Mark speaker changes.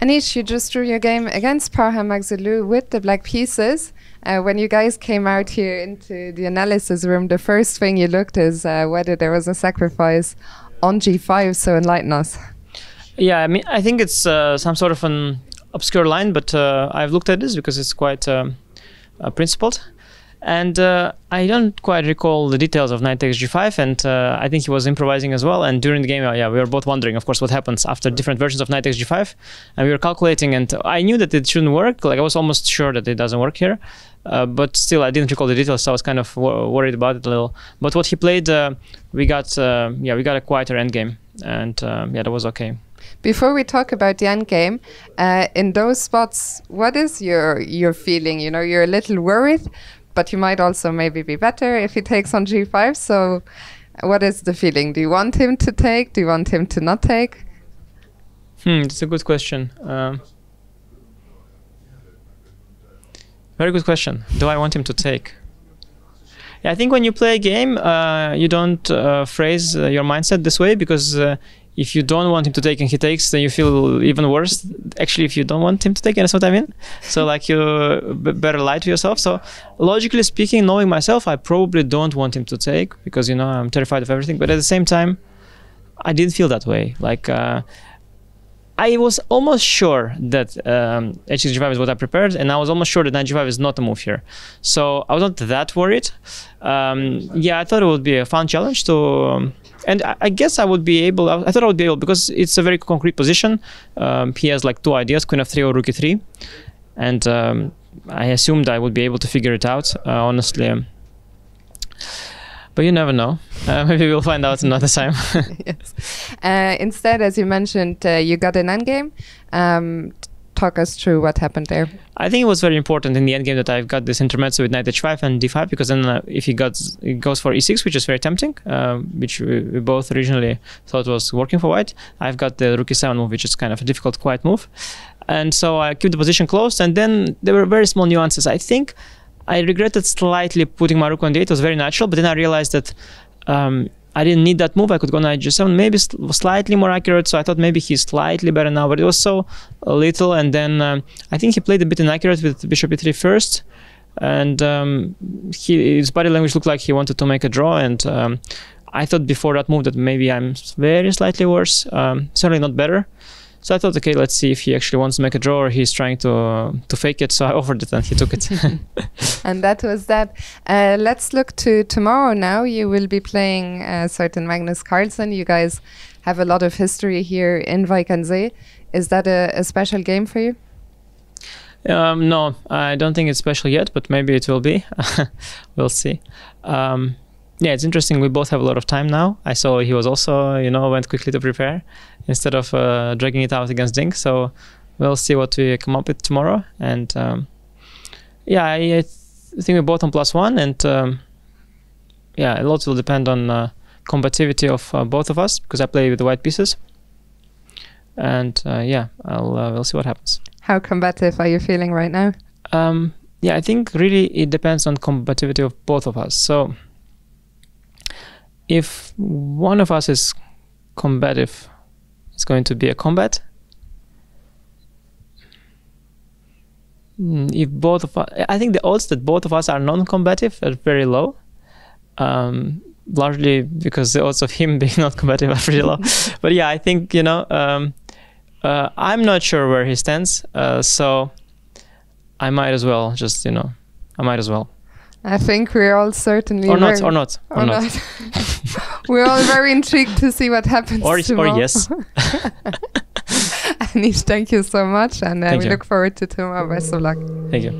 Speaker 1: Anish, you just drew your game against Parham Maghsoodloo with the black pieces. When you guys came out here into the analysis room, the first thing you looked is whether there was a sacrifice on g5, so enlighten us.
Speaker 2: Yeah, I mean, I think it's some sort of an obscure line, but I've looked at this because it's quite principled. And I don't quite recall the details of knight takes g5, and I think he was improvising as well. And during the game, yeah, we were both wondering, of course, what happens after different versions of knight takes g5. And we were calculating, and I knew that it shouldn't work. Like, I was almost sure that it doesn't work here. But still, I didn't recall the details, so I was kind of worried about it a little. But what he played, we got a quieter endgame, and yeah, that was okay.
Speaker 1: Before we talk about the end game, in those spots, what is your feeling? You know, you're a little worried, but you might also maybe be better if he takes on g5. So what is the feeling? Do you want him to take? Do you want him to not take?
Speaker 2: It's a good question. Very good question. Do I want him to take? Yeah, I think when you play a game, you don't phrase your mindset this way, because if you don't want him to take and he takes, then you feel even worse. Actually, if you don't want him to take, that's what I mean. So like, you better lie to yourself. So logically speaking, knowing myself, I probably don't want him to take, because, you know, I'm terrified of everything. But at the same time, I didn't feel that way. Like, I was almost sure that h6g5 is what I prepared, and I was almost sure that knight g5 is not a move here. So I was not that worried. Yeah, I thought it would be a fun challenge to... and I guess I would be able, I thought I would be able, because it's a very concrete position. He has like two ideas, queen f3 or rook e3. And I assumed I would be able to figure it out, honestly. But you never know. Maybe we'll find out another time.
Speaker 1: Yes. Instead, as you mentioned, you got an endgame. Talk us through what happened there.
Speaker 2: I think it was very important in the endgame that I've got this intermezzo with knight h5 and d5, because then if he goes for e6, which is very tempting, which we both originally thought was working for white, I've got the rook e7 move, which is kind of a difficult, quiet move. And so I keep the position closed, and then there were very small nuances. I think I regretted slightly putting my rook on d8. It was very natural, but then I realized that I didn't need that move. I could go knight g7, maybe slightly more accurate, so I thought maybe he's slightly better now, but it was so little. And then I think he played a bit inaccurate with bishop e3 first, and his body language looked like he wanted to make a draw, and I thought before that move that maybe I'm very slightly worse, certainly not better. So I thought, okay, let's see if he actually wants to make a draw or he's trying to fake it. So I offered it and he took it.
Speaker 1: And that was that. Let's look to tomorrow now. You will be playing certain Magnus Carlsen. You guys have a lot of history here in Wijk. Is that a special game for you?
Speaker 2: No, I don't think it's special yet, but maybe it will be. We'll see. Yeah, it's interesting. We both have a lot of time now. I saw he was also, you know, went quickly to prepare instead of dragging it out against Dink. So we'll see what we come up with tomorrow. And yeah, I think we're both on +1. And yeah, a lot will depend on combativity of both of us, because I play with the white pieces. And yeah, we'll see what happens.
Speaker 1: How combative are you feeling right now?
Speaker 2: Yeah, I think really it depends on combativity of both of us. So if one of us is combative, it's going to be a combat. If both of us, I think the odds that both of us are non-combative are very low. Largely because the odds of him being not combative are pretty low. But yeah, I think, you know, I'm not sure where he stands, so I might as well just, you know, I might as well.
Speaker 1: I think we're all certainly...
Speaker 2: Or not.
Speaker 1: We're all very intrigued to see what happens tomorrow.
Speaker 2: Or yes.
Speaker 1: Anish, thank you so much, and we look forward to tomorrow. Best of luck.
Speaker 2: Thank you.